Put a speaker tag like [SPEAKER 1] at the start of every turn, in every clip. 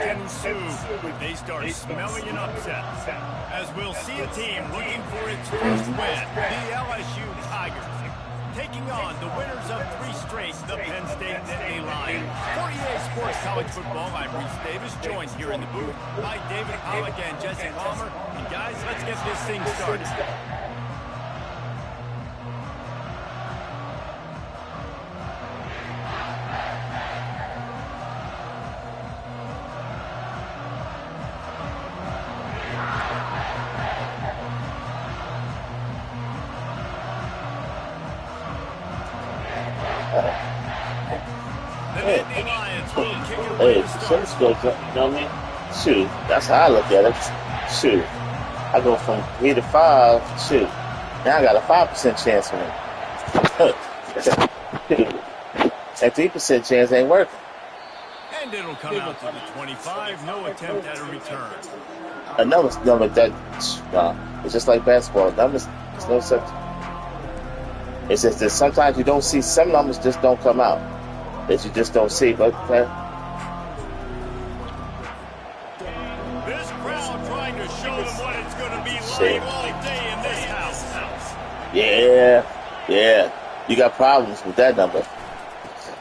[SPEAKER 1] can ensue if they start smelling an upset. As we'll see a team looking for its first win, the LSU Tigers, taking on the winners of 3 straight, the Penn State Nittany Lions. For EA Sports College Football, I'm Reese Davis, joined here in the booth by David Pollack and Jesse Palmer. And guys, let's get this thing started.
[SPEAKER 2] Hey, since goes up, you know what I mean? Shoot, that's how I look at it. Shoot, I go from 3 to 5. Shoot, now I got a 5% chance with it. That 3% chance ain't working.
[SPEAKER 1] And it'll come out to the 25. No attempt at a return.
[SPEAKER 2] Another number that it's just like basketball. Numbers, there's no such. It's just that sometimes you don't see some numbers just don't come out that you just don't see, but. Yeah. You got problems with that number.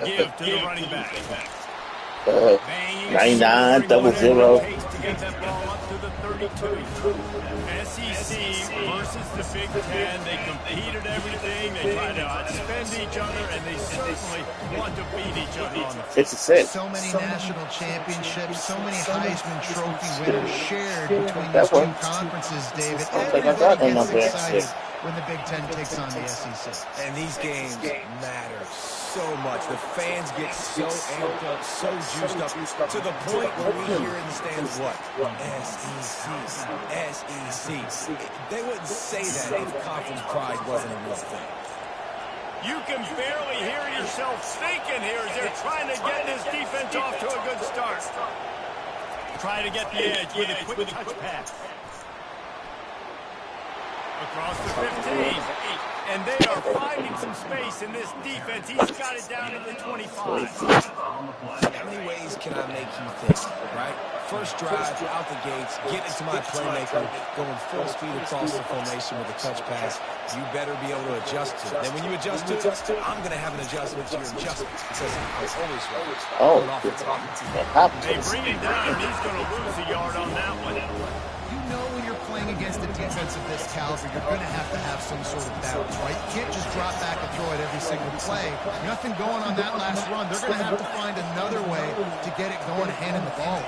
[SPEAKER 1] Give to the running back.
[SPEAKER 2] 99, 00.
[SPEAKER 1] SEC versus the Big Ten. They compete at everything. They try to outspend each other, and they certainly want to beat each other on the field.
[SPEAKER 2] 66.
[SPEAKER 3] So many national championships, so many Heisman Trophy winners shared between these 2 conferences, David. Everybody gets excited when the Big Ten takes on the SEC.
[SPEAKER 4] And these games matter so much. The fans get so amped up, so juiced up, to the point where we hear in the stands what? SEC. They wouldn't say that if conference pride wasn't a real thing.
[SPEAKER 1] You can barely hear yourself thinking here as they're trying to get this defense off to a good start. Try to get the edge with a quick touch pass. Across the 15. And they are finding some space in this defense. He's got it down to the 25.
[SPEAKER 4] How many ways can I make you think, right? First drive, out the gates, get into my playmaker, going full speed across the formation with a touch pass. You better be able to adjust to it. Then when you adjust to it, I'm going to have an adjustment to your adjustments because I'm always right.
[SPEAKER 1] They bring him down, and he's going to lose a yard on that one.
[SPEAKER 3] When you're playing against a defense of this caliber, you're going to have some sort of balance, right? You can't just drop back and throw it every single play. Nothing going on that last run. They're going to have to find another way to get it going, handing the ball.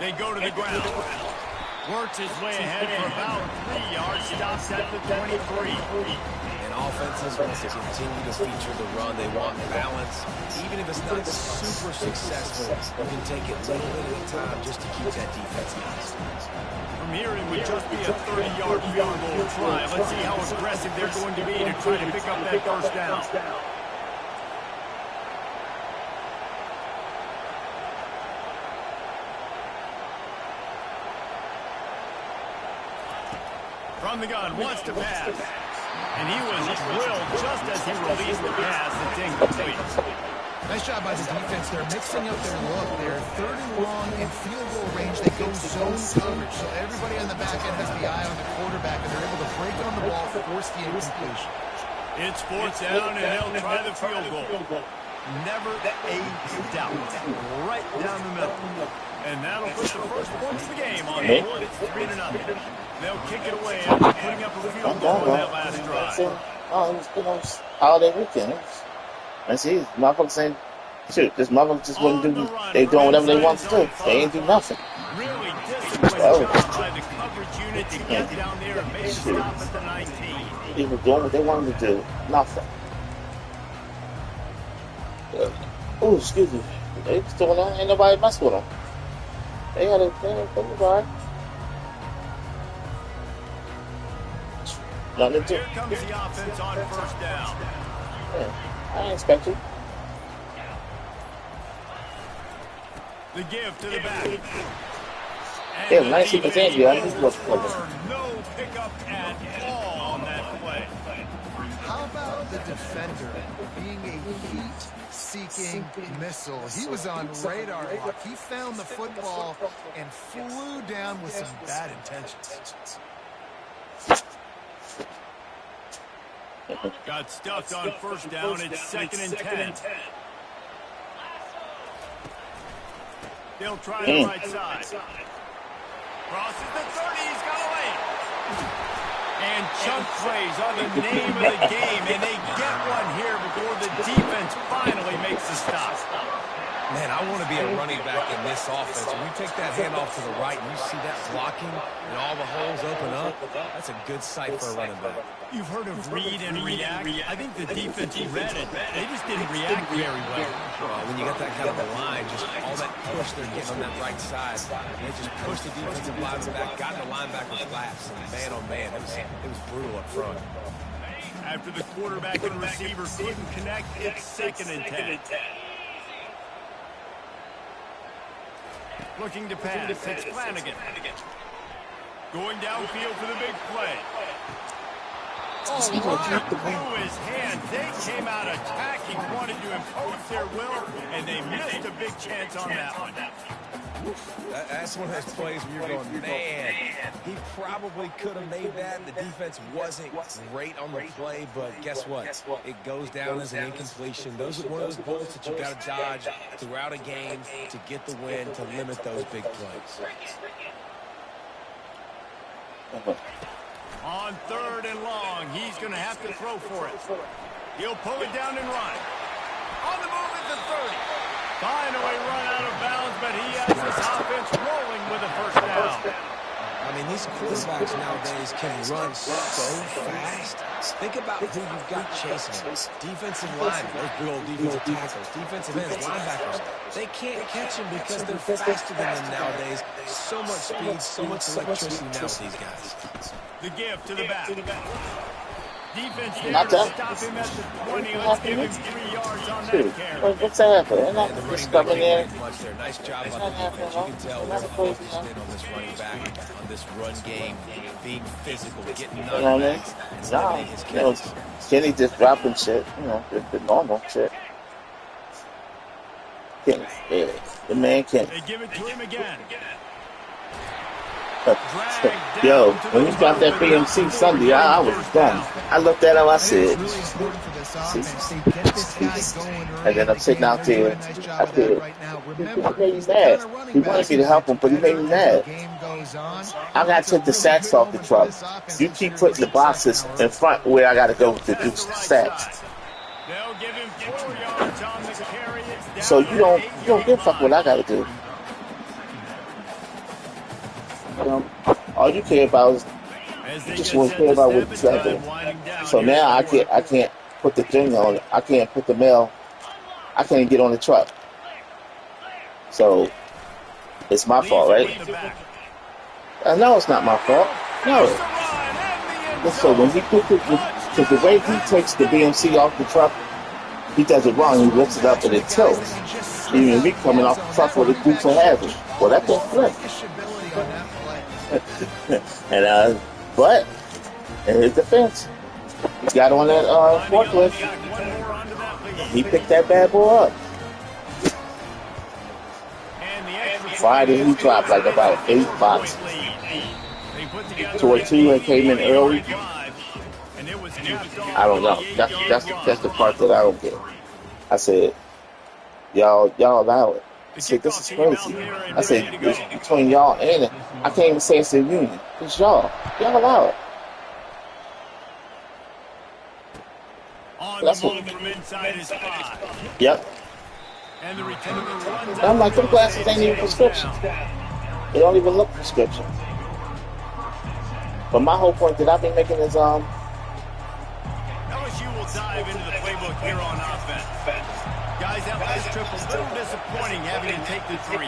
[SPEAKER 1] They go to the ground. Works his way ahead for about 3 yards. Stops at the 23.
[SPEAKER 4] Offenses want to continue to feature the run. They want balance. Even if it's not super successful, you can take it little bit at a time just to keep that defense honest.
[SPEAKER 1] From here, it would just be a 30-yard field goal try. Let's see how aggressive they're going to be to try to pick up that first down. From the gun, wants to pass. And he was drilled just as he released the pass. It's incomplete.
[SPEAKER 3] Nice job by the defense. They're mixing up their look. They're 3rd and long in field goal range. They go zone coverage. So everybody on the back end has the eye on the quarterback, and they're able to break on the ball, force the incompletion.
[SPEAKER 1] It's 4th down, and they'll try the field goal. Never a doubt. Right down the middle. And that'll put the first points of the game on the board. It's 3-0. They'll kick it away after putting up a field goal on that last drive.
[SPEAKER 2] Oh, it was holiday weekend. And see, motherfuckers saying, shoot, this motherfucker just wouldn't do, they doing whatever they want to do. They ain't do nothing.
[SPEAKER 1] Really disciplined by the coverage unit to get down there and make a stop at the 19.
[SPEAKER 2] People doing what they wanted to do. Nothing. Oh, excuse me. They still on, ain't nobody mess with them. They had a right. Nothing to do.
[SPEAKER 1] Here comes the offense on 1st down.
[SPEAKER 2] Yeah, I ain't expect you.
[SPEAKER 1] The give to the back.
[SPEAKER 2] Yeah, 19%, yeah, I just lost
[SPEAKER 1] no pickup at all on that play.
[SPEAKER 3] How about the defender being a heat-seeking missile? He was on radar lock. He found the football and flew down with some bad intentions.
[SPEAKER 1] Got stuffed on first down. It's 2nd and 10. They'll try the right side. Crosses the 30. He's got away. And chunk plays are the name of the game, and they get one here before the defense finally makes the stop.
[SPEAKER 4] Man, I want to be a running back in this offense. When you take that handoff to the right and you see that blocking and all the holes open up, that's a good sight for a running back.
[SPEAKER 1] You've heard of read and react. I think the defense read it. They just didn't react very well.
[SPEAKER 4] When you got that kind of a line, just all that push they're getting on that right side, they just pushed the defensive lineman back, got the linebacker's laps, and man, oh man, it was brutal up front.
[SPEAKER 1] After the quarterback and receiver couldn't connect, it's 2nd and 10. Looking to pass, it's Flanagan. Going downfield for the big play. Oh, right through his hand. They came out attacking, wanted to impose their will, and they missed a big chance on that one.
[SPEAKER 4] That's one of those plays where you're going, man, he probably could have made that. The defense wasn't great on the play, but guess what? It goes down as an incompletion. Those are one of those bullets that you've got to dodge throughout a game to get the win, to limit those big plays.
[SPEAKER 1] On 3rd and long, he's going to have to throw for it. He'll pull it down and run. On the move at the 30. Finally run out of bounds, but he has this offense rolling with a first down.
[SPEAKER 4] I mean, these quarterbacks nowadays can run so fast. Think about who you've got chasing them. Defensive linemen, those big old defensive tackles, defensive ends, linebackers. They can't catch them because they're faster than them nowadays. So much speed, so much electricity now with these guys.
[SPEAKER 1] The give to the back. Defense there to stop him at the 20. Let's give him 3 yards on that carry.
[SPEAKER 2] What's happening?
[SPEAKER 4] And the running back ain't doing much there. Nice job by the defense. You can tell they're focused in on this running back, on this run game, being physical, getting nutbags, and limiting his catches.
[SPEAKER 2] Kenny just dropping shit, the normal shit. Kenny, yeah, the man Kenny.
[SPEAKER 1] They give it to him again.
[SPEAKER 2] Yo, when you dropped that BMC Sunday, I was done. I looked at him, I said, and then I'm sitting out there, I said, he made me mad. He wanted me to help him, but he made me mad. I got to take the sacks off the truck. You keep putting the boxes in front where I got to go to do sacks.
[SPEAKER 1] They'll give him 4 yards on the carry.
[SPEAKER 2] So you don't give a fuck what I got to do. All you care about is you just want to care about what you're doing. So now I can't put the thing on. I can't put the mail. I can't get on the truck. So it's my fault, right? No, it's not my fault. No. So when he put because the way he takes the BMC off the truck, he does it wrong. He lifts it up and it tilts. Even me coming off the truck with a boots and hazard. Well, that don't flip. And but in his defense, he got on that forklift. He picked that bad boy up. Friday he dropped like about 8 boxes. 2 or 2 and came in early. I don't know. That's the part that I don't get. I said, y'all allow it. I said, this is crazy. I said, it's between y'all and it. I can't even say it's a union. It's y'all. Y'all allow it. That's what. Yep. I'm like, them glasses ain't even prescription. They don't even look prescription. But my whole point that I've been making is
[SPEAKER 1] LSU will dive into the playbook here on offense. Guys, that last trip was a little disappointing having to take the 3.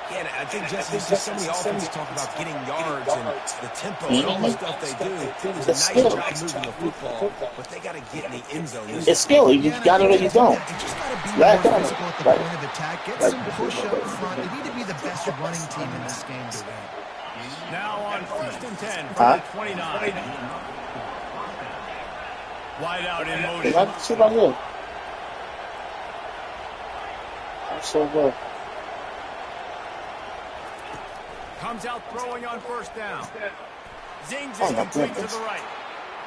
[SPEAKER 4] Yeah, I think, Jesse, there's just so many offenses talk about getting yards and the tempo and all the stuff they do. It's a nice job moving the football, but they got to get in the end zone.
[SPEAKER 2] It's skill. You got it or you don't.
[SPEAKER 3] You just got to be more physical at the point of attack. Get some push up front. They need to be the best running team in this game to win.
[SPEAKER 1] Now on 1st and 10 from the 29. Wide out in
[SPEAKER 2] I
[SPEAKER 1] motion.
[SPEAKER 2] can see right here. I'm so good.
[SPEAKER 1] Comes out throwing on first down. Zings
[SPEAKER 2] Oh,
[SPEAKER 1] is
[SPEAKER 2] my
[SPEAKER 1] complete to
[SPEAKER 2] goodness.
[SPEAKER 1] the right.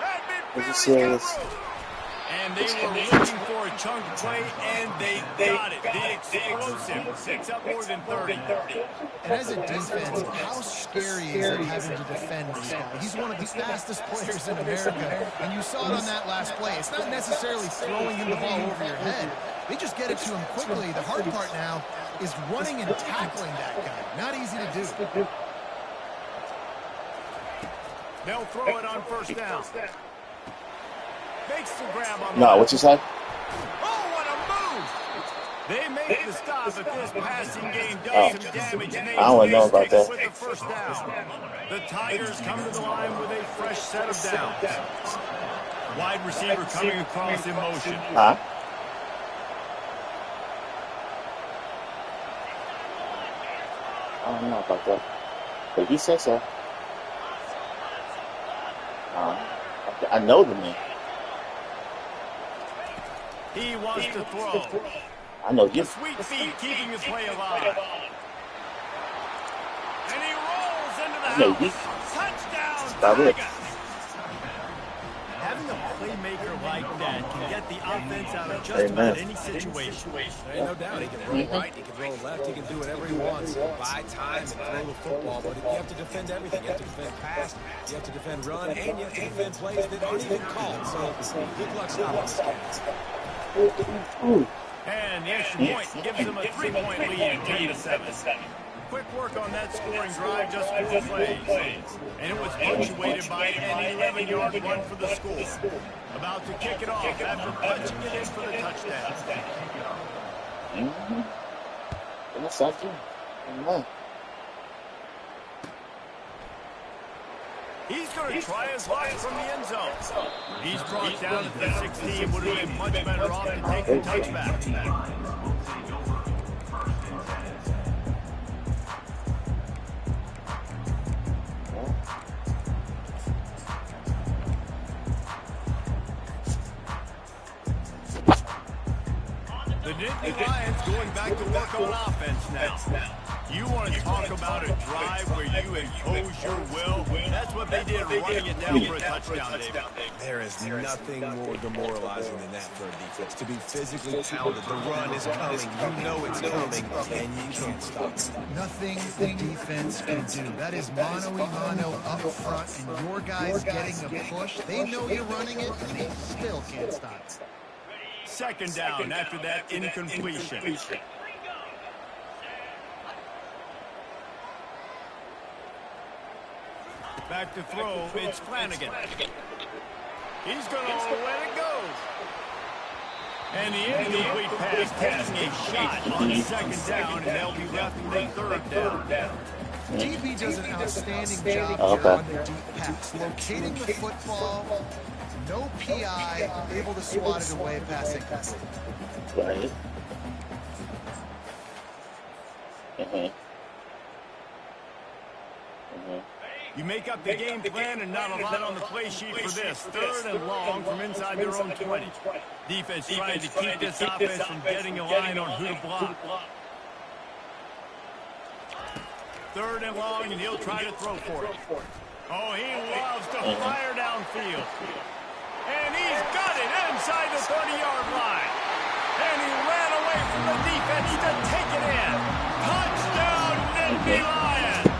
[SPEAKER 1] At
[SPEAKER 2] Are you
[SPEAKER 1] midfield, he's got
[SPEAKER 2] serious?
[SPEAKER 1] room. And they were looking for a chunk play, and they got it. The explosive picks up more than 30.
[SPEAKER 3] And as a defense, how scary is it having to defend this guy? He's one of the fastest players in America, and you saw it on that last play. It's not necessarily throwing him the ball over your head. They just get it to him quickly. The hard part now is running and tackling that guy. Not easy to do.
[SPEAKER 1] They'll throw it on first down. Makes the grab on the
[SPEAKER 2] No,
[SPEAKER 1] left.
[SPEAKER 2] what you say?
[SPEAKER 1] Oh, what a move! They make the stop, but this passing game does some damage, and they
[SPEAKER 2] I don't know about
[SPEAKER 1] stick
[SPEAKER 2] that.
[SPEAKER 1] with the first down. The Tigers come to the line with a fresh set of downs. Wide receiver coming across in motion.
[SPEAKER 2] Huh? I don't know about that. But he said so. I know the man.
[SPEAKER 1] He wants to throw.
[SPEAKER 2] I know you.
[SPEAKER 1] The sweet feet keeping the play alive. And he rolls into the
[SPEAKER 2] I know you.
[SPEAKER 1] house. Touchdown,
[SPEAKER 2] About it.
[SPEAKER 1] Tigers. Having a playmaker like that can get the offense out of just about any situation.
[SPEAKER 4] There ain't no doubt. He can roll right, he can roll left, he can do whatever he wants. Buy time and throw the football, but you have to defend everything. You have to defend pass, you have to defend run, and you have to defend plays that aren't even called. So good luck stopping this guy.
[SPEAKER 1] And the extra point gives them a 3-point lead, 10-7. Quick work on that scoring drive, just 4 plays. And it was punctuated by an 11-yard run for the score. About to kick it off after punching it in for the touchdown.
[SPEAKER 2] That's something.
[SPEAKER 1] He's going to try his luck from the end zone. He's brought down at the 16. Would have been much better off to take the touchback. The Nittany Lions going back to work on offense now. You want to talk about a drive where you impose your will? That's what they did, running it down for a touchdown, David.
[SPEAKER 4] There is nothing more demoralizing than that for a defense. To be physically pounded, the run is coming, you know it's coming, and you can't stop it.
[SPEAKER 3] Nothing the defense can do. That is mano-a-mano up front, and your guys getting a push. They know you're running it, and they still can't stop it.
[SPEAKER 1] Second down after that incompletion. Back to throw, it's Flanagan. He's going to let it go. And the incomplete pass taking a shot on second down, and they'll be left with third down.
[SPEAKER 3] DB does an outstanding job on the deep pass, locating the football, no PI, able to swat it away, passing.
[SPEAKER 2] Right.
[SPEAKER 1] You make up the game plan and not a lot on the play sheet for this. Third and long from inside their own 20. Defense trying to keep this offense from getting a line on who to block. Third and long, and he'll try to throw for it. Oh, he loves to fire downfield. And he's got it inside the 30-yard line. And he ran away from the defense to take it in. Touchdown, Nittany Lions.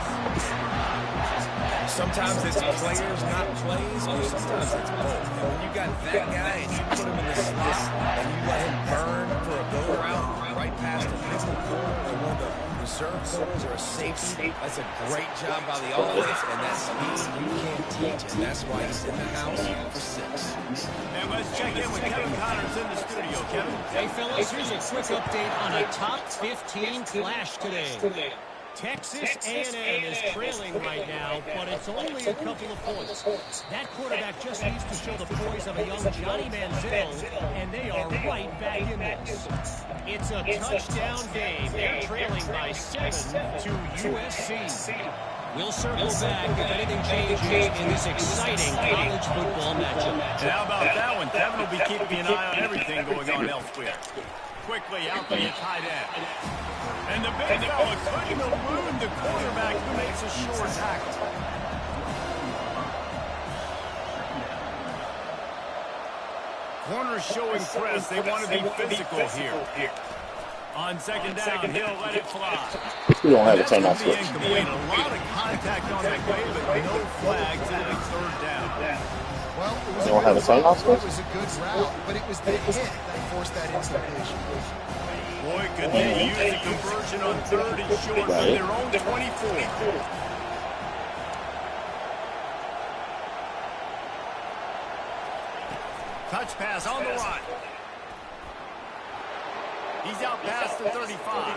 [SPEAKER 4] Sometimes it's players, not plays, or sometimes it's both. And when you got that guy and you put him in the slot and you let him burn for a go route right past the nickel corner or one of the reserve corners or a safety, that's a great job by the offense, and that speed you can't teach, and that's why he's in the house for 6.
[SPEAKER 1] And let's check in with Kevin Connors in the studio. Kevin?
[SPEAKER 5] Hey, fellas, here's a quick update on a top 15 clash today. Texas A&M is trailing right now, but it's only a couple of points. That quarterback just needs to show the poise of a young Johnny Manziel, and they are right back in this. It's a touchdown game. They're trailing by 7 to USC. We'll circle back if anything changes in this exciting college football matchup.
[SPEAKER 1] And how about that one? Kevin will be keeping an eye on everything going on elsewhere. Quickly out to the tight end. And the big fella couldn't elude the quarterback who makes a short tackle. Corners showing press. They want to be physical here. On second down, he'll let it fly.
[SPEAKER 2] We don't have a timeout switch.
[SPEAKER 1] A lot of contact on that play, but no flags. It'll be third down.
[SPEAKER 3] Well, it was
[SPEAKER 2] You don't have a timeout switch?
[SPEAKER 3] It was a good route, but it was the hit that forced that incompletion.
[SPEAKER 1] Boy, could they use a conversion on third and short from their own 24. Touch pass on the run. He's out past the 35.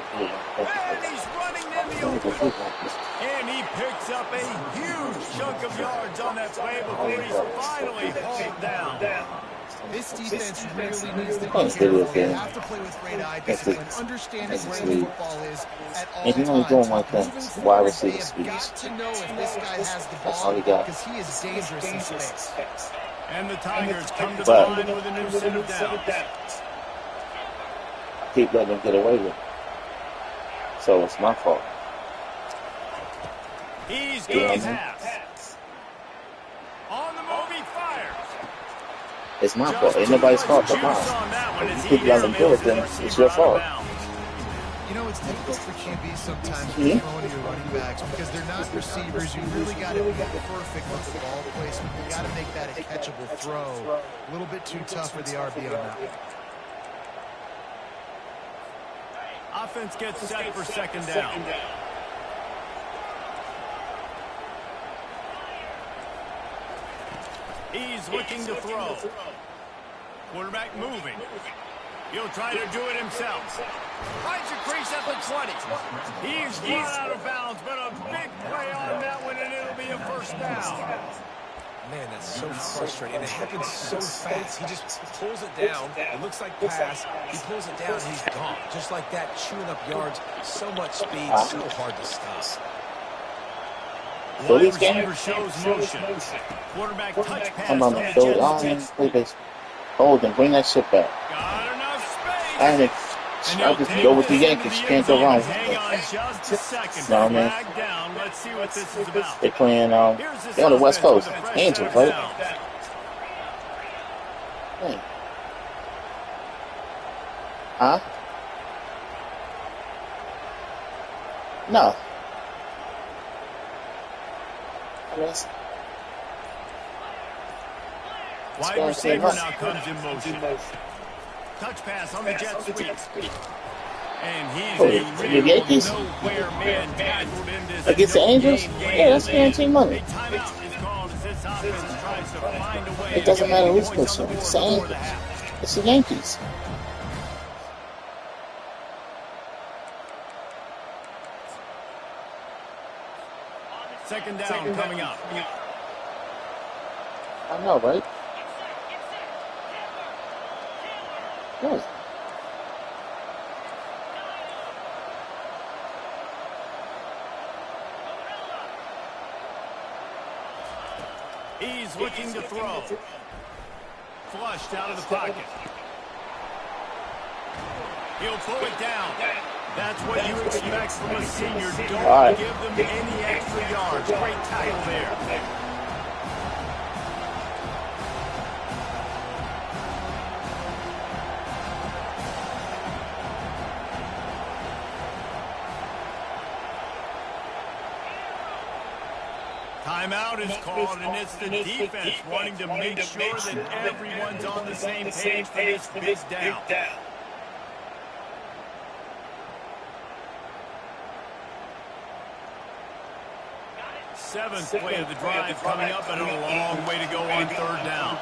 [SPEAKER 1] And he's running in the open. And he picks up a huge chunk of yards on that play before he's finally hauled down.
[SPEAKER 3] This defense really needs to be careful. They have to play with great eye discipline, understanding where the football is at all times.
[SPEAKER 2] And he's only doing one thing, wide receiver speeds.
[SPEAKER 3] Got to know if this guy has the
[SPEAKER 2] That's all
[SPEAKER 3] ball
[SPEAKER 2] he got.
[SPEAKER 3] because he is dangerous in space.
[SPEAKER 1] And the Tigers come to the line with a new set of downs.
[SPEAKER 2] Keep letting him get away with it. So it's my fault.
[SPEAKER 1] He's going to pass. On the move, he fires.
[SPEAKER 2] It's my fault. Ain't nobody's fault but mine. If you keep letting him do it, then it's your fault.
[SPEAKER 3] You know, it's difficult for QBs sometimes to throw into your running backs because they're not receivers. You really got to be perfect with the ball placement. You got to make that a catchable throw. A little bit too tough for the RB on that one.
[SPEAKER 1] Offense gets set for second down. He's looking to throw. Quarterback moving. He'll try to do it himself. Finds a crease at the 20. He's run out of bounds, but a big play on that one, and it'll be a first down.
[SPEAKER 4] Man, that's so frustrating. It happens so fast. He just pulls it down. It looks like pass. He pulls it down, and he's gone. Just like that, chewing up yards. So much speed, so hard to stop.
[SPEAKER 1] Wide receiver shows motion. Quarterback touch pass on the Jets.
[SPEAKER 2] Hold and bring that shit back.
[SPEAKER 1] Got enough space.
[SPEAKER 2] I just go with the Yankees. Can't go wrong.
[SPEAKER 1] Hang on just a second.
[SPEAKER 2] No, man.
[SPEAKER 1] Flag down. Let's see what this is about.
[SPEAKER 2] They're playing, they're on the West Coast. Angels, right? Hey. Huh? No.
[SPEAKER 1] Wide receiver now comes in motion. Touch pass on the jet sweep. And he's a real nowhere man tackled in this
[SPEAKER 2] against the Angels? Yeah, that's guaranteed money.
[SPEAKER 1] A timeout is called as this offense tries to find a way.
[SPEAKER 2] It doesn't matter who's pitching. It's the Angels. It's the Yankees.
[SPEAKER 1] Second down coming up.
[SPEAKER 2] I know, right? Good.
[SPEAKER 1] He's looking to throw. Flushed out of the pocket. He'll pull it down. That's what you expect from a senior. Don't give them any extra yards. Great tackle there. Timeout is called, and it's the defense wanting to make sure that everyone's on the same page for this big down. Seventh play of the drive coming up, and a long way to go on third down.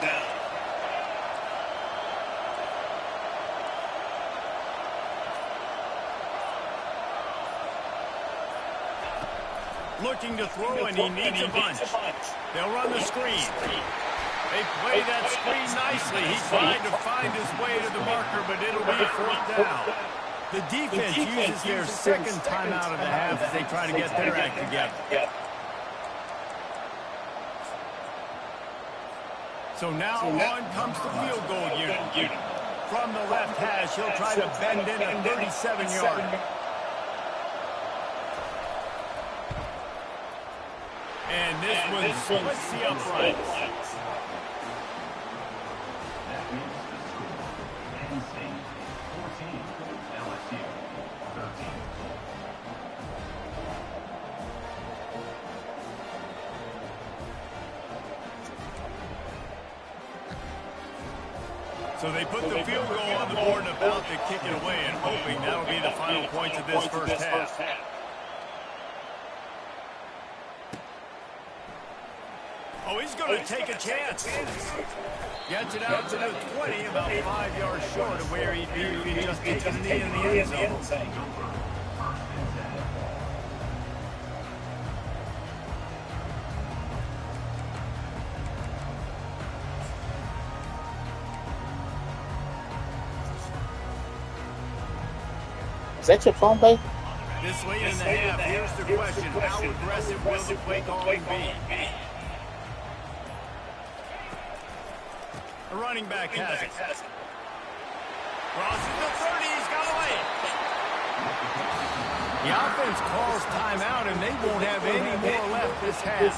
[SPEAKER 1] Looking to throw, and he needs a bunch. They'll run the screen. They play that screen nicely. He tried to find his way to the marker, but it'll be fourth down. The defense uses their second timeout of the half as they try to get their act together. So now on comes the field goal unit. From the left hash, he'll try to bend in a 37-yard. And this one splits the uprights. So they put the field goal on the board and about to kick it away and hoping that'll be the final points of this first half. Oh, he's going to take a chance. Gets it out to the 20, about 5 yards short of where he'd be if he just taken a knee in the end zone.
[SPEAKER 2] Is that your phone, babe?
[SPEAKER 1] This late in the half, here's the question. How aggressive will the play calling be? The running back has it. Crosses the 30, he's got away. The offense calls timeout, and they won't have any more left this half.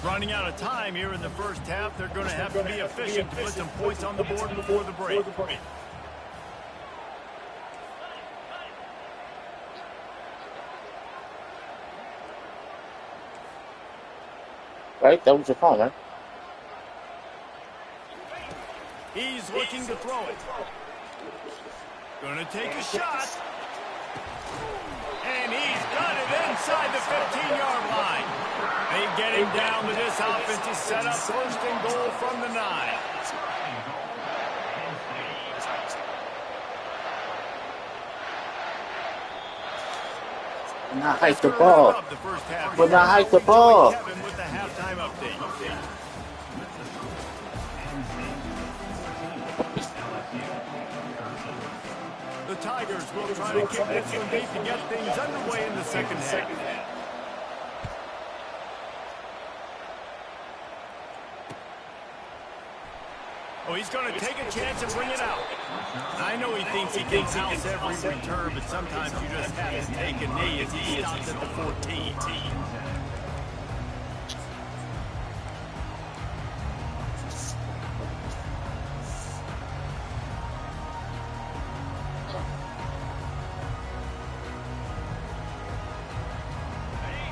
[SPEAKER 1] Running out of time here in the first half. They're going to have to be efficient to put some points on the board before the break.
[SPEAKER 2] Right? That was your phone, right?
[SPEAKER 1] He's looking to throw it. Going to take a shot. And he's got it inside the 15-yard line. They get him down to this offensive setup. First and goal from the 9.
[SPEAKER 2] Not hike the ball. Will not hike the ball.
[SPEAKER 1] Kevin with the halftime update. The Tigers will try to kick this one deep to get things underway in the second half. Oh, he's going to take a chance and bring it out. I know he thinks he can house every return, but sometimes you just have to take a knee as he stops at the 14.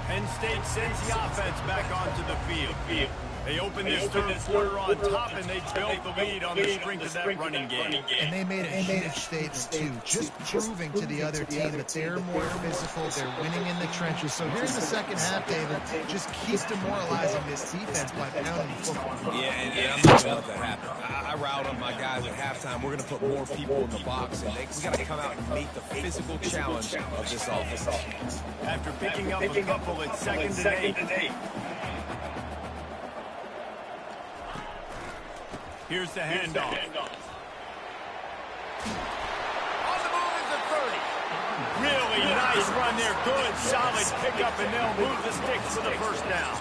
[SPEAKER 1] Penn State sends the offense back onto the field. They open this third quarter on top, and they build the lead on the strength of that running game.
[SPEAKER 3] And they made a huge statement, too, just proving to the other team that they're more physical, they're winning in the trenches. So here's the second half, David. Just keep demoralizing this defense by pounding the football.
[SPEAKER 4] Yeah, and I'm not going to let that happen. I riled up my guys at halftime. We're going to put more people in the box, and we got to come out and meet the physical challenge of this offense.
[SPEAKER 1] After picking up a couple, it's second and 8. Here's the handoff. On the move is the 30. Really nice run there. Good, solid pickup, and they'll move the sticks for the first down.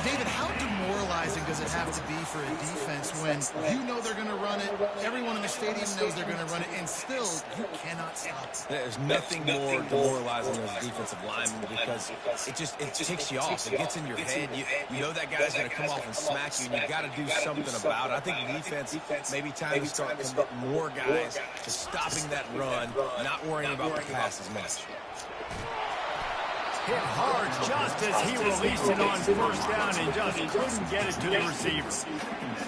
[SPEAKER 3] David, how demoralizing does it have to be for a defense when you know they're going to run it, everyone in the stadium knows they're going to run it, and still you cannot stop it?
[SPEAKER 4] There's nothing more demoralizing as a defensive lineman because it ticks you off. It gets in your head. You know that guy's going to come off and smack you, and you got to do something about it. I think the defense maybe time to start committing more guys to stopping that run, not worrying about the pass as much.
[SPEAKER 1] Hit hard just as he released it on first down and just couldn't get it to the receiver.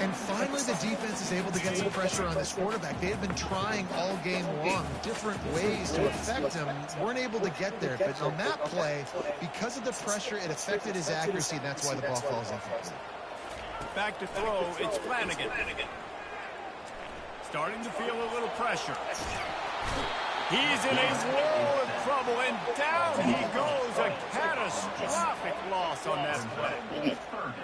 [SPEAKER 3] And finally the defense is able to get some pressure on this quarterback. They had been trying all game long different ways to affect him. Weren't able to get there. But on that play, because of the pressure, it affected his accuracy, and that's why the ball falls incomplete.
[SPEAKER 1] Back to throw, it's Flanagan. Starting to feel a little pressure. He's in a world of trouble, and down he goes. A catastrophic loss on that play.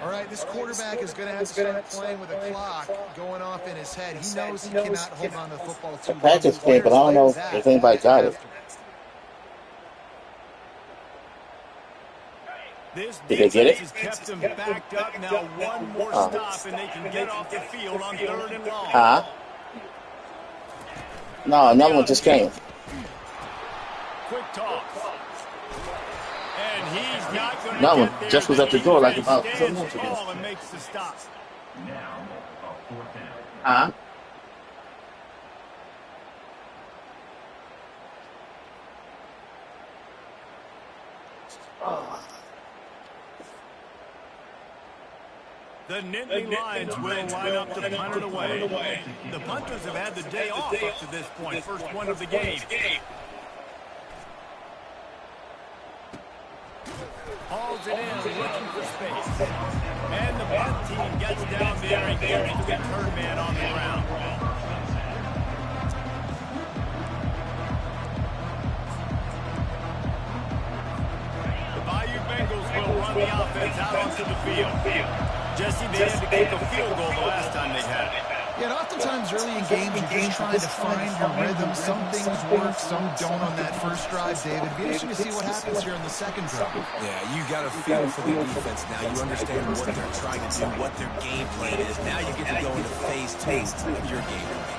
[SPEAKER 3] All right, This quarterback is going to have to start playing with a clock going off in his head. He knows he cannot hold on to the football too long.
[SPEAKER 2] Packers came, but I don't know if anybody got it.
[SPEAKER 1] This
[SPEAKER 2] Did they get it?
[SPEAKER 1] has kept them backed up. Now one more stop, and they can get off the field on 3rd and long.
[SPEAKER 2] No, another one just came.
[SPEAKER 1] Quick toss. And he's not going to
[SPEAKER 2] That
[SPEAKER 1] get
[SPEAKER 2] one
[SPEAKER 1] there.
[SPEAKER 2] just was at the door like about 2
[SPEAKER 1] Stands
[SPEAKER 2] minutes ago.
[SPEAKER 1] tall and makes the stop. The Nittany Lions will line up to punt it away. The punters have had the day off up to this point. First one of the game. Hauls it in, looking for space. And the punt team gets down there and gets the return man on the ground. The Bayou Bengals will run the offense out onto the field. Jesse, they had to kick a field goal the last time they had it.
[SPEAKER 3] Yeah, and oftentimes early in games, you're just trying to find your rhythm. Some things work, some don't on that first drive, David. It'd be interesting to see what happens here on the second drive.
[SPEAKER 4] Yeah, you got a feel for the defense now. You understand what they're trying to do, what their game plan is. Now you get to go into phase 2 of your game plan.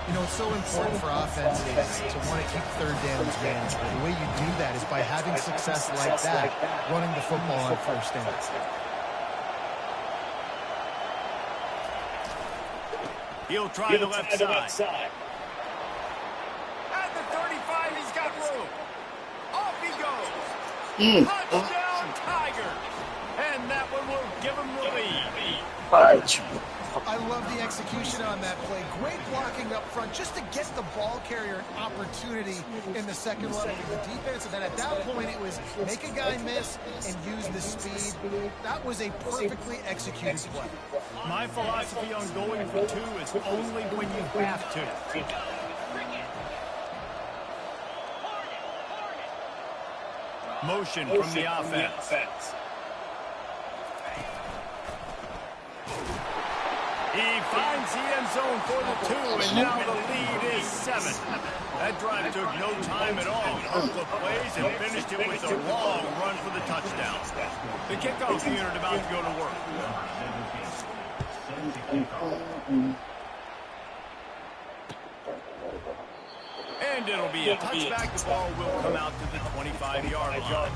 [SPEAKER 3] You know, it's so important for offenses to want to keep third downs manageable. The way you do that is by having success like that, running the football on first down.
[SPEAKER 1] He'll try the left side. At the 35, he's got room. Off he goes. Touchdown, Tigers. And that one will give him the lead.
[SPEAKER 3] I love the execution on that play. Great blocking up front just to get the ball carrier an opportunity in the second level of the defense. And then at that point, it was make a guy miss and use the speed. That was a perfectly executed play.
[SPEAKER 1] My philosophy on going for 2 is only when you have to. Motion from the offense. He finds the end zone for the 2, and now the lead is 7. That drive took no time at all. Couple of plays and finished it with a long run for the touchdown. The kickoff unit about to go to work. And it'll be a touchback. The ball will come out to the 25-yard line.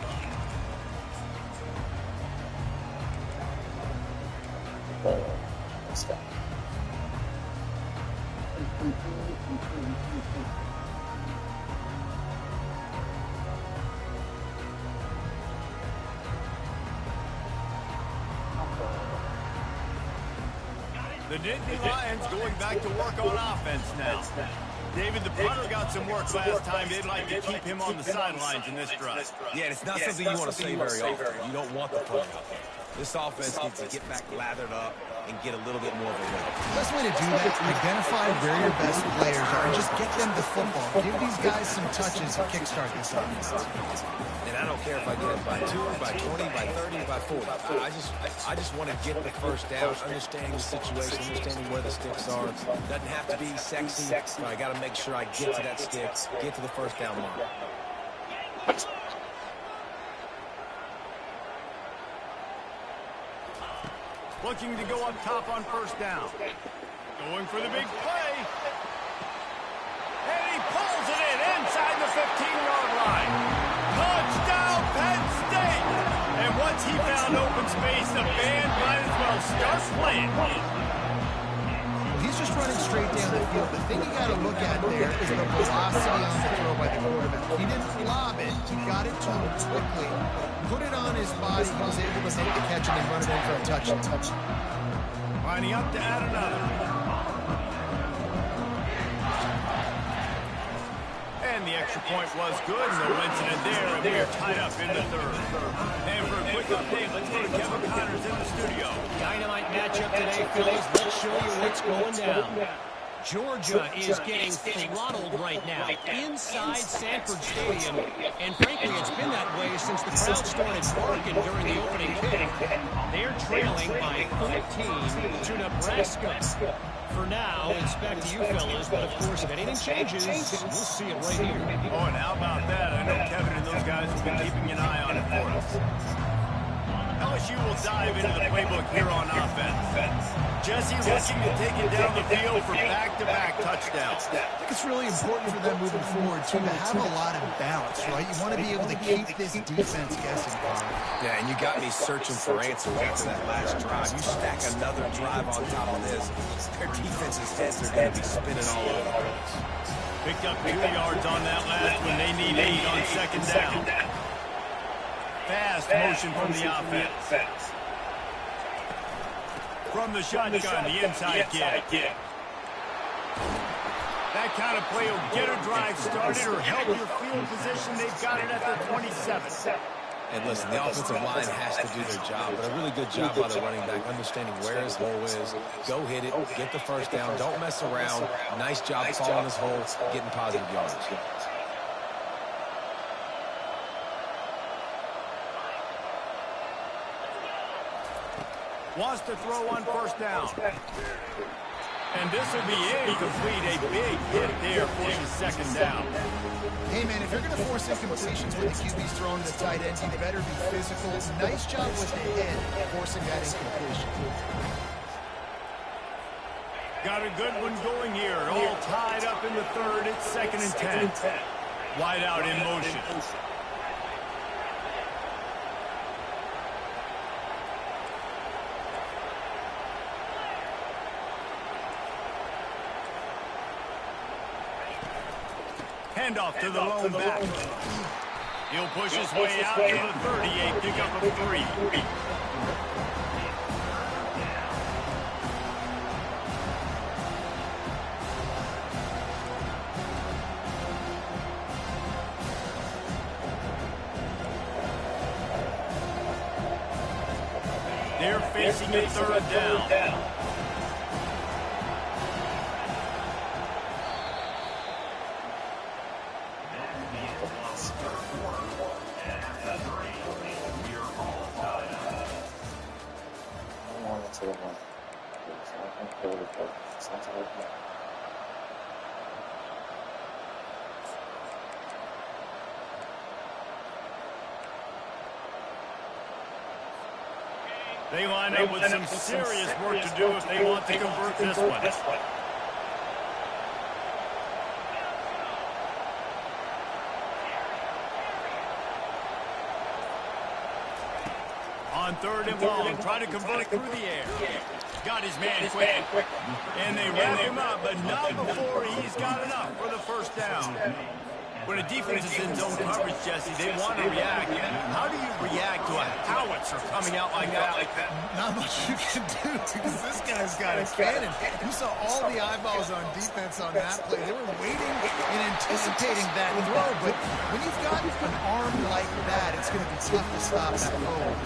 [SPEAKER 2] Let's go.
[SPEAKER 1] The Nittany Lions going back to work on offense now. David, the punter got some work last time. They'd like to keep him on the sidelines in this drive.
[SPEAKER 4] Yeah, it's not something you want to say very often. You don't want the punter out there. This offense needs to get back lathered up and get a little bit more of a rhythm.
[SPEAKER 3] The best way to do that is identify where your best players are and just get them the football. Give these guys some touches and kickstart this offense.
[SPEAKER 4] And I don't care if I get it by 2, by 20, by 30, by 40. I just want to get the first down, understanding the situation, understanding where the sticks are. Doesn't have to be sexy, but I got to make sure I get to that stick, get to the first down mark.
[SPEAKER 1] Looking to go up top on first down. Going for the big play. And he pulls it in inside the 15-yard line. Touchdown, Penn State! And once he found open space, the band might as well start playing.
[SPEAKER 3] He's just running straight down the field. The thing you got to look at there is the velocity on the throw by the quarterback. He didn't lob it. He got it to him quickly. Put it on his body. He was able to make the catch and then run it in for a touchdown.
[SPEAKER 1] Lining up to add another. And the extra point was good. No incident there, and we are tied up in the third. And for a quick update, let's go to Kevin Connors in the studio.
[SPEAKER 5] Dynamite matchup today, fellas. Let's show you what's going down. Georgia is getting throttled right now inside Sanford Stadium. And frankly, it's been that way since the crowd started barking during the opening kick. They're trailing by 14 to Nebraska. For now, it's back to you fellas, but of course, if anything changes, we'll see it right here.
[SPEAKER 1] Oh, and how about that? I know Kevin and those guys will be keeping an eye on it for us. LSU will dive into the playbook here on offense. Jesse looking to take it down the field for back-to-back touchdowns.
[SPEAKER 3] I think it's really important for them moving forward, too, to have a lot of balance, right? You want to be able to keep this defense guessing.
[SPEAKER 4] Yeah, and you got me searching for answers after that last drive. You stack another drive on top of this, their defense's heads are going to be spinning all over the place.
[SPEAKER 1] Picked up 2 yards on that last one. They need 8 on second down. Fast motion from the offense. From the shotgun, the inside kick. That kind of play will get a drive started or help your field position. They've got it at the 27.
[SPEAKER 4] And listen, the offensive line has to do their job, but a really good job by the running back, understanding where his hole is. Go hit it, get the first down, don't mess around. Nice job following his hole, getting positive yards.
[SPEAKER 1] Wants to throw on first down. And this will be incomplete. A big hit there forces second down.
[SPEAKER 3] Hey, man, if you're going to force incompletions when the QB's throwing the tight end, you better be physical. Nice job with the head forcing that incompletion.
[SPEAKER 1] Got a good one going here. All tied up in the third. It's 2nd and 10. Wide out in motion. Handoff to the lone back. He'll push his way out to the 38, pick up a 3. They're facing a third down. They line up with some serious work to do if they want to convert this one. On 3rd and long, trying to convert through the air. Got his man quick. And they wrap him up, but not before he's got enough for the first down. When a defense is in zone coverage, Jesse, they want to react. How do you react to a howitzer coming out like that?
[SPEAKER 3] Not much you can do because this guy's got a cannon. You saw all the eyeballs on defense on that play. They were waiting and anticipating that throw, but when you've got an arm like that, it's going to be tough to stop that forward.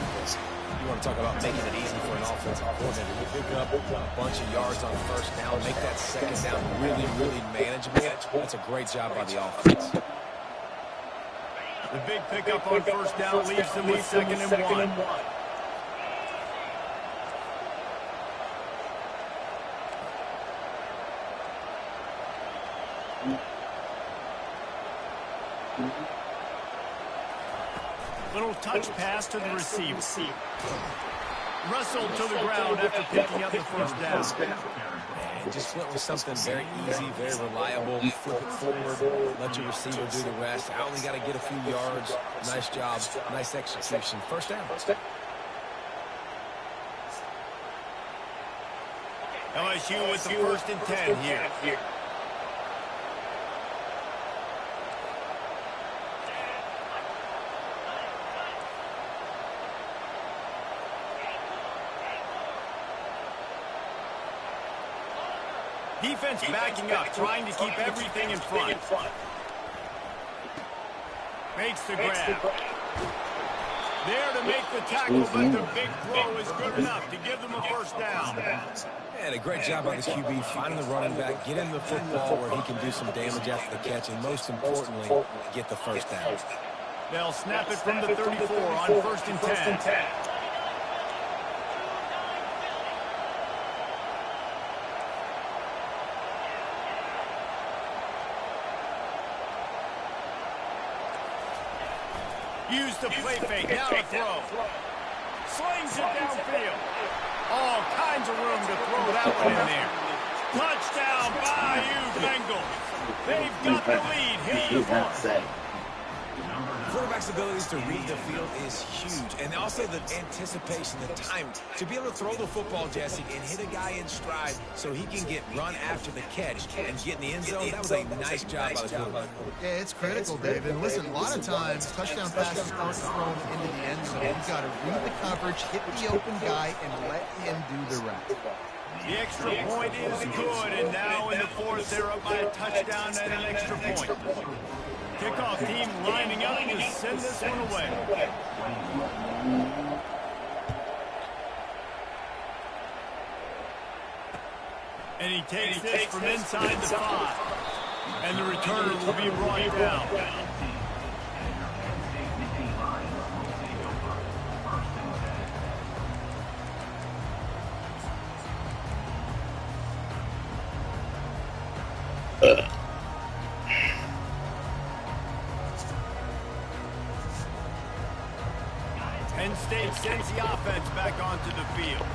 [SPEAKER 4] You want to talk about making it easy for an offensive coordinator. You pick up a bunch of yards on first down, make that second down really, really manageable. That's a great job by the offense.
[SPEAKER 1] The big pickup on first down leaves them with 2nd and 1. Little touch pass to the receiver. Wrestled to the ground after picking up the first down.
[SPEAKER 4] And just went with something very easy, very reliable. Flip it forward, let your receiver do the rest. I only got to get a few yards. Nice job, nice execution. First down.
[SPEAKER 1] LSU with the 1st and 10 here. Defense backing up, trying to keep everything in front. Makes the grab. There to make the tackle, but the big throw is good enough to give them a first down.
[SPEAKER 4] And a great job by the QB finding the running back, get him the football where he can do some damage after the catch, and most importantly, get the first down.
[SPEAKER 1] They'll snap it from the 34 on 1st and 10. Use the play fake, now to throw. Slings it downfield. All kinds of room to throw that one in there. Touchdown, Bayou Bengals. They've got the lead here in the fourth.
[SPEAKER 4] Quarterback's abilities to read the field is huge, and also the anticipation, the time to be able to throw the football, Jesse, and hit a guy in stride so he can get run after the catch and get in the end zone. That was a nice job by the quarterback.
[SPEAKER 3] Yeah, it's critical, David. Listen, a lot of times touchdown passes aren't thrown into the end zone. You've got to read the coverage, hit the open guy, and let him do the rest.
[SPEAKER 1] The extra point is good, and now in the fourth, they're up by a touchdown and an extra point. Kickoff team lining up to send this one away. And he takes this from inside the 5. And the returner will be brought down. Penn State sends the offense back onto the field.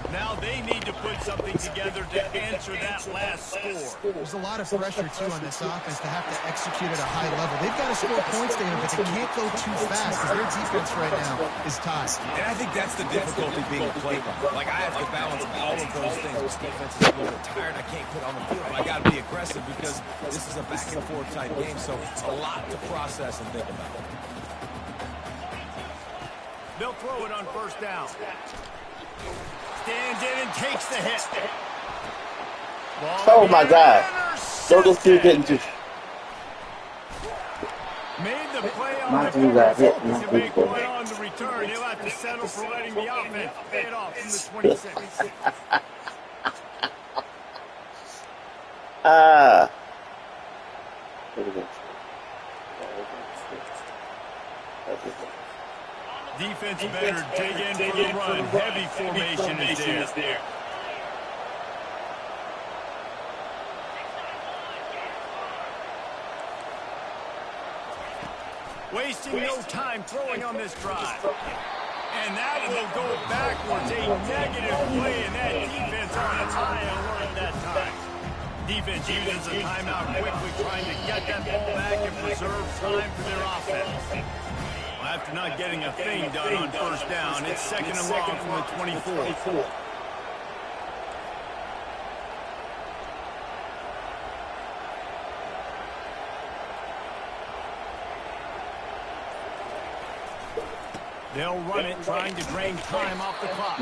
[SPEAKER 1] Now they need to put something together to answer that last score.
[SPEAKER 3] There's a lot of pressure, too, on this offense to have to execute at a high level. They've got to score points there, but they can't go too fast because their defense right now is tied.
[SPEAKER 4] And I think that's the difficulty being a play caller. Like, I have to balance all of those things. This defense is a little bit tired. I can't put on the field, but I got to be aggressive because this is a back-and-forth type game, so a lot to process and think about.
[SPEAKER 1] They'll throw it on 1st down. Stands in and takes the hit.
[SPEAKER 2] Oh my God. So this dude didn't just
[SPEAKER 1] made the play on the field to make one on the return. He'll have to settle for letting the offense pay it off from the 26. Defense better dig in for the run. Heavy formation is there. Wasting no time throwing on this drive. And that will go backwards. A negative play, and that defense on its high alert that time. Defense uses a timeout quickly, trying to get that ball back and preserve time for their offense. After not getting a thing done on 1st down, it's 2nd and long from the 24. They'll run it, trying to drain time off the clock.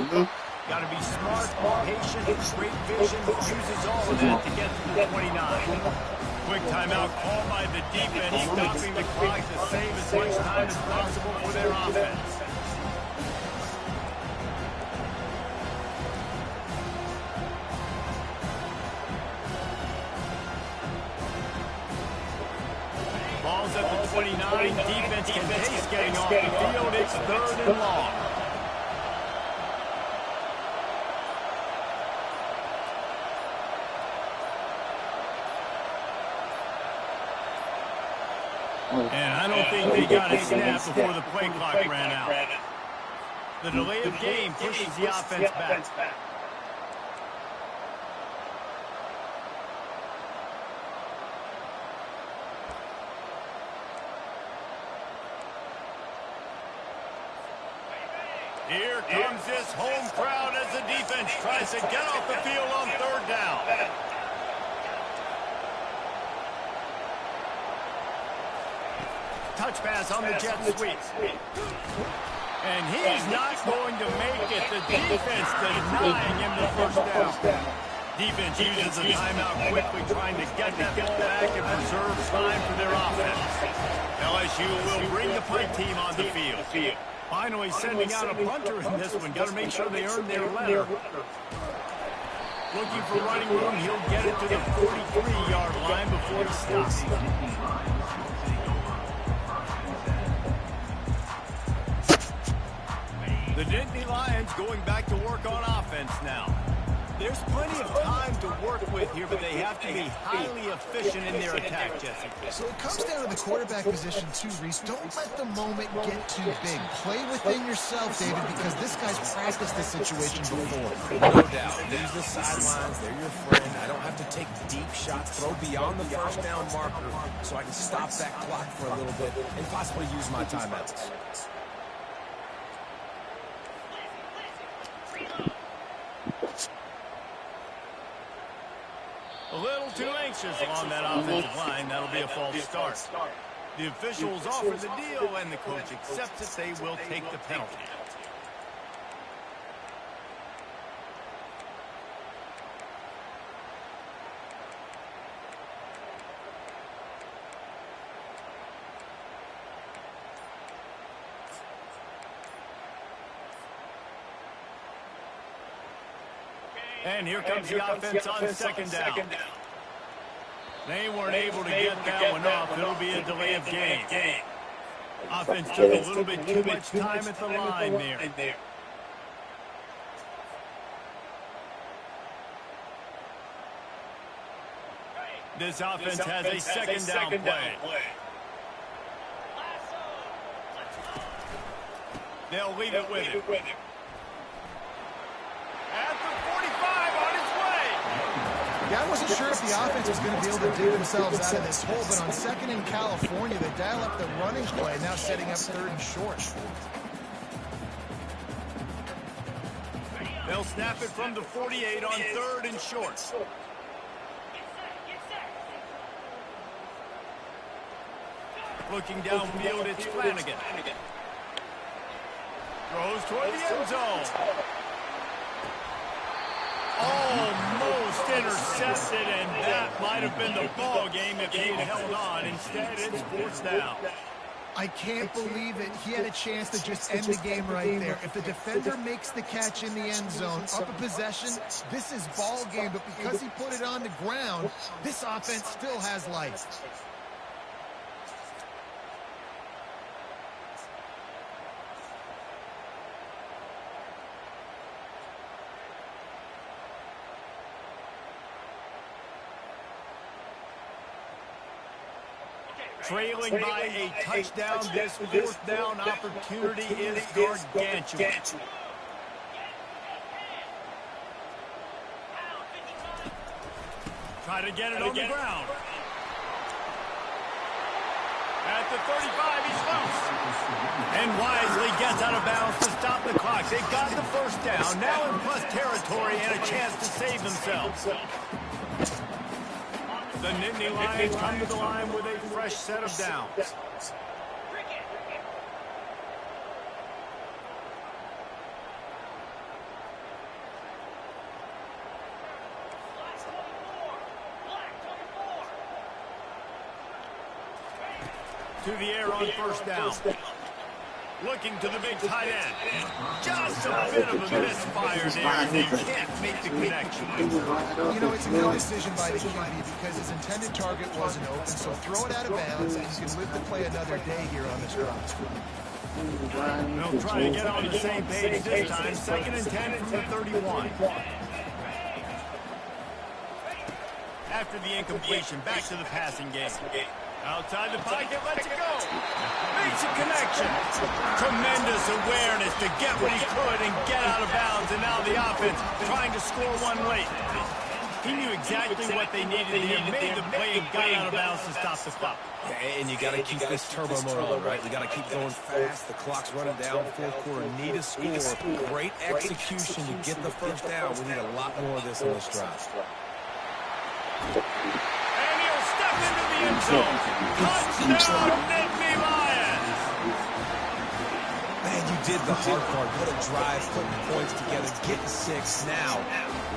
[SPEAKER 1] Got to be smart, patient, great vision, uses all of that to get to the 29. Quick timeout called by the defense, stopping the clock to save as much time as possible for their offense. Ball's at the 29. Defense can pace getting off the field. It's 3rd and long. And I don't think they got a snap before the play clock ran out. The delay of game pushes the offense back. Here comes this home crowd as the defense tries to get off the field on 3rd down. Touch pass on the jet sweep. And he's not going to make it. The defense denying him the 1st down. Defense uses a timeout quickly, trying to get that ball back and preserve time for their offense. LSU will bring the punt team on the field. Finally sending out a punter in this one. Got to make sure they earn their letter. Looking for running room. He'll get it to the 43-yard line before he stops. The Nittany Lions going back to work on offense now. There's plenty of time to work with here, but they have to be highly efficient in their attack, Jesse.
[SPEAKER 3] So it comes down to the quarterback position too, Reese. Don't let the moment get too big. Play within yourself, David, because this guy's practiced this situation before.
[SPEAKER 4] No doubt. Use the sidelines. They're your friend. I don't have to take deep shots, throw beyond the first down marker so I can stop that clock for a little bit and possibly use my timeouts.
[SPEAKER 1] A little too anxious along that offensive line. That'll be a false start. The officials offer the deal, and the coach accepts it. They will take the penalty. And here comes the offense on second down. They weren't able to get that one off. It'll be a delay of game. Offense took a little bit too much time at the line there. This offense has a second down play. They'll leave it with him. At the 45, on his way.
[SPEAKER 3] Yeah, I wasn't sure if the offense was going to be able to dig themselves out of this hole, but on second in California, they dial up the running play, now setting up third and short.
[SPEAKER 1] They'll snap it from the 48 on third and short. Looking downfield, it's Flanagan. Throws toward the end zone. Almost intercepted, and that might have been the ball game if he had held on. Instead, it's fourth down.
[SPEAKER 3] I can't believe it. He had a chance to just end the game right there. If the defender makes the catch in the end zone, up a possession, this is ball game. But because he put it on the ground, this offense still has life.
[SPEAKER 1] Trailing by a touchdown, this fourth down opportunity is gargantuan. Try to get it on the ground. At the 35, he's loose. And wisely gets out of bounds to stop the clock. They got the first down, now in plus territory and a chance to save themselves. The Nittany Lions come to the line with a fresh set of downs. To the air on first down. Looking to the big tight end. Just a bit of a misfire there. They can't make the connection.
[SPEAKER 3] You know, it's a good decision by the QB because his intended target wasn't open, so throw it out of bounds and you can live to play another day here on this roster.
[SPEAKER 1] They'll try to get on the same page this time. Second and 10 from the 31. After the incompletion, back to the passing game. Outside the pocket, lets it go. Makes a connection. Tremendous awareness to get what he could and get out of bounds. And now the offense trying to score one late. He knew exactly what they needed. He made the play and got out of bounds to stop the clock.
[SPEAKER 4] Yeah, and you got to keep this turbo mode on, right? We got to keep going fast. The clock's running down. Fourth quarter, need a score. Great execution to get the first down. We need a lot more of this on this drive.
[SPEAKER 1] Into the end zone. Touchdown, Nittany Lions.
[SPEAKER 4] Man, you did the hard part. What a drive, putting points together, getting six. Now,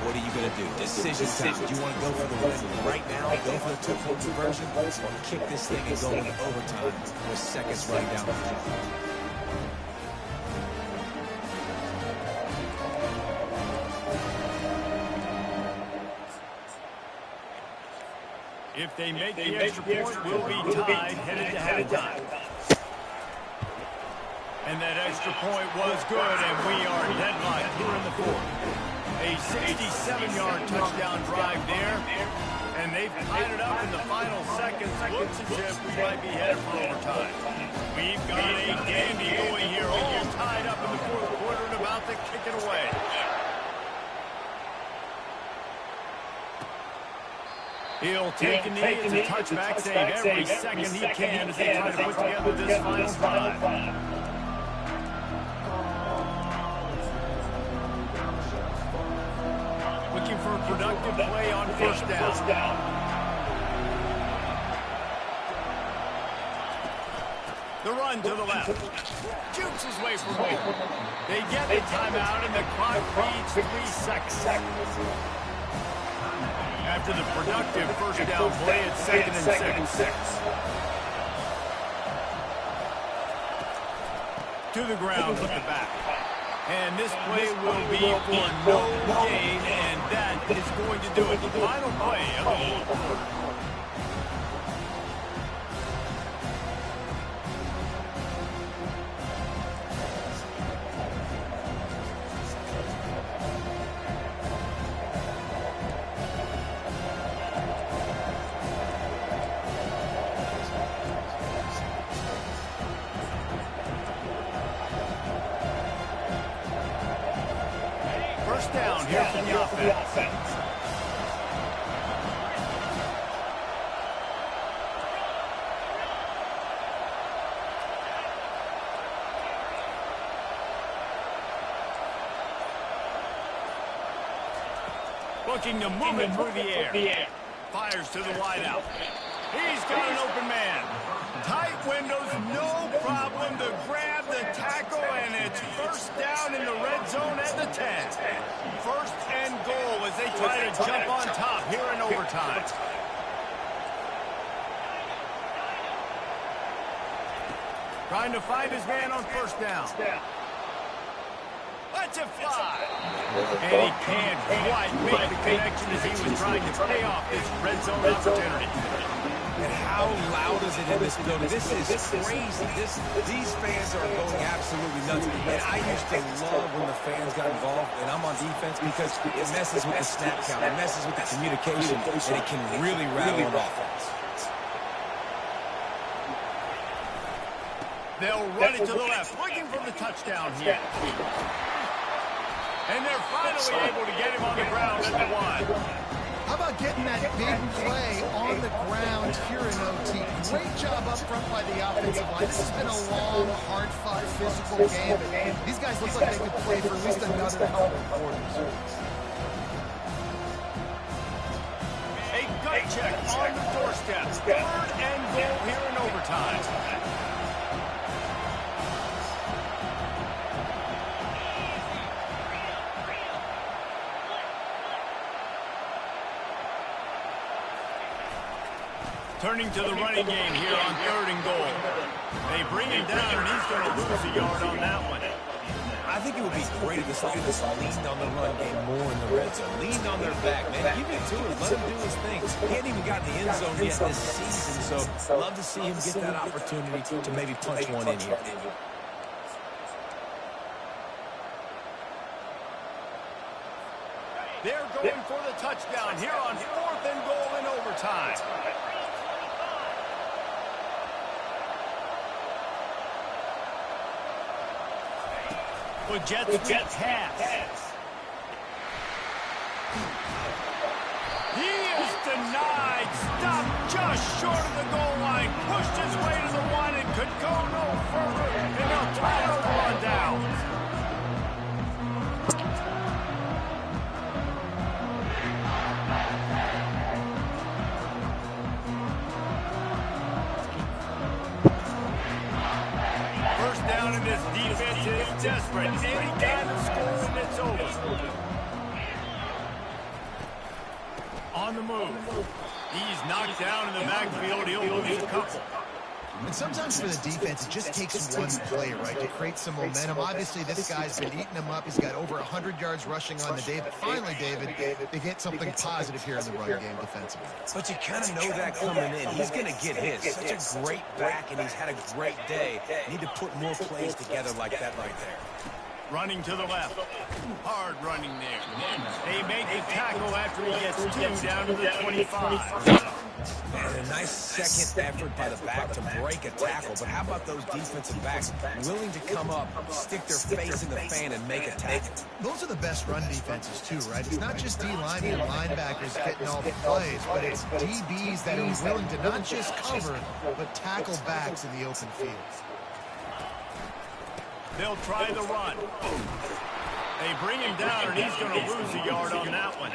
[SPEAKER 4] what are you going to do? Decision time. Do you want to go for the win right now, go for the two-point conversion, or kick this thing and go into overtime with seconds running down the clock?
[SPEAKER 1] If they make the extra point, we'll be tied headed to halftime. And that extra point was good, and we are deadlocked here in the fourth. A 67-yard touchdown drive there, and they've tied it up in the final seconds. Looks as if we might be headed for overtime. We've got a dandy going here, all tied up in the fourth quarter and about to kick it away. He'll take a knee. It's a touchback, save every second he can as they try to put together this final drive. Looking for a productive play on first down. The run to the left. Jukes his way from home. They get the timeout, and the clock reads 3 seconds. After the productive first down play, it's 2nd and 6. To the ground with the back. And this play will be for no gain, and that is going to do it. The final play of the fourth quarter. Down here from the offense. Looking to move it through the air. Fires to the wideout. He's got an open man. Tight windows, no problem to grab the tackle, and it's first down in the red zone at the 10. First and goal as they try to jump on top here in overtime. Trying to find his man on first down. Lets it fly. And he can't quite make the connection as he was trying to pay off this red zone opportunity.
[SPEAKER 4] And how loud is it in this building? This is crazy. These fans are going absolutely nuts. And I used to love when the fans got involved, and I'm on defense, because it messes with the snap count, it messes with the communication, and it can really rattle on offense.
[SPEAKER 1] They'll run it to the left, looking for the touchdown here. And they're finally able to get him on the ground at the 1.
[SPEAKER 3] How about getting that big play on the ground here in OT? Great job up front by the offensive line. This has been a long, hard-fought, physical game. These guys look like they could play for at least another couple of quarters.
[SPEAKER 1] A gut check on the doorstep. 3rd and goal here in overtime. Turning to the running game here on 3rd and goal. They bring him down, and he's going to lose a yard on that one.
[SPEAKER 4] I think it would be great if this offense leaned on the run game more in the red zone. Leaned on their back, man. Give it to him. Let him do his thing. He hadn't even gotten the end zone yet this season, so I'd love to see him get that opportunity to maybe punch one in here.
[SPEAKER 1] They're going for the touchdown here on 4th and goal in overtime. With Jets pass. He is denied. Stopped just short of the goal line. Pushed his way to the 1 and could go no further. And they'll try it over on downs. First down, and this defense is desperate. Any kind of score, and it's over. On the move. He's knocked down in the backfield. He'll lose a couple.
[SPEAKER 3] And sometimes for the defense, it just takes one play, right, to create some momentum. Obviously, this guy's been eating them up. He's got over 100 yards rushing on the day. But finally, David, they get something positive here in the run game defensively.
[SPEAKER 4] But you kind of know that coming in. He's going to get his. Such a great back, and he's had a great day. Need to put more plays together like that right there.
[SPEAKER 1] Running to the left. Hard running there. They make the tackle after he gets 2 down to the 25.
[SPEAKER 4] Man, a nice second effort by the back to break a tackle. But how about those defensive backs willing to come up, stick their face in the fan, and make a tackle?
[SPEAKER 3] Those are the best run defenses, too, right? It's not just D-linemen and linebackers getting all the plays, but it's DBs that are willing to not just cover, but tackle backs in the open field.
[SPEAKER 1] They'll try the run. They bring him down, and he's going to lose a yard on that one.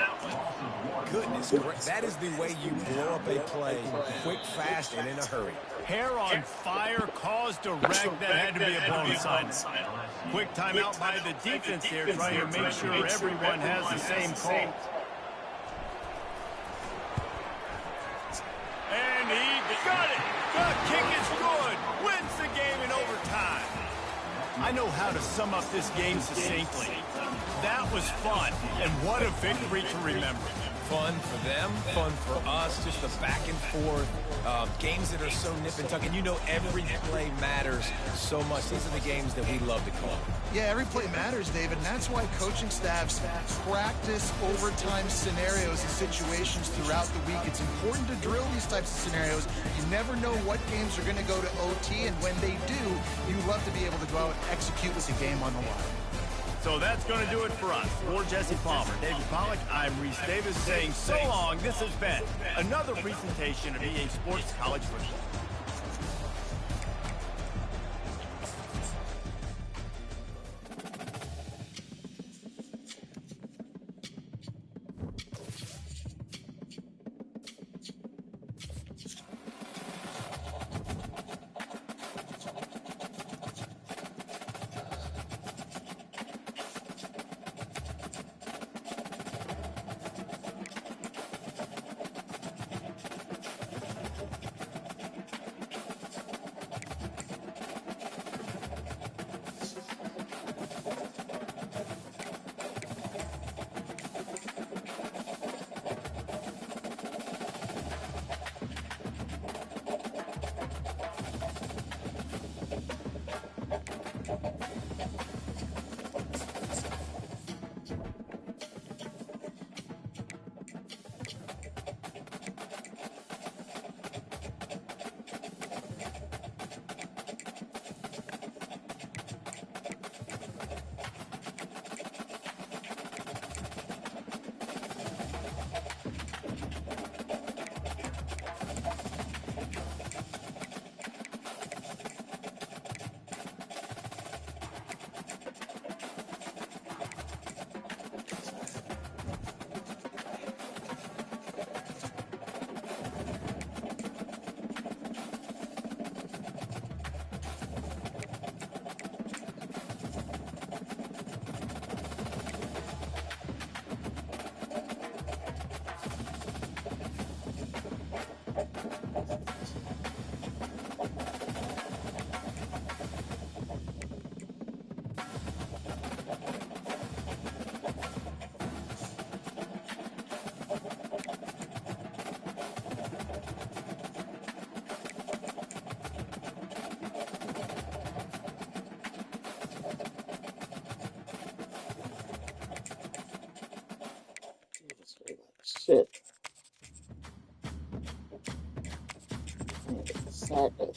[SPEAKER 4] Goodness, that is the way you blow up a play, quick, fast, and in a hurry.
[SPEAKER 1] Hair on fire, caused a wreck. That had to be a blown assignment. Quick timeout by the defense there, trying to make sure everyone has the same call. And he got it. The kick is good. Wins the game in overtime. I know how to sum up this game succinctly. That was fun, and what a victory to remember.
[SPEAKER 4] Fun for them, fun for us, just the back and forth, games that are so nip and tuck, and you know every play matters so much. These are the games that we love to call.
[SPEAKER 3] Yeah, every play matters, David, and that's why coaching staffs practice overtime scenarios and situations throughout the week. It's important to drill these types of scenarios. You never know what games are going to go to OT, and when they do, you love to be able to go out and execute with the game on the line.
[SPEAKER 1] So that's going to do it for us. For Jesse Palmer, David Pollack, I'm Reese Davis saying so long. This has been another presentation of EA Sports College Football.
[SPEAKER 2] Shit. Sad as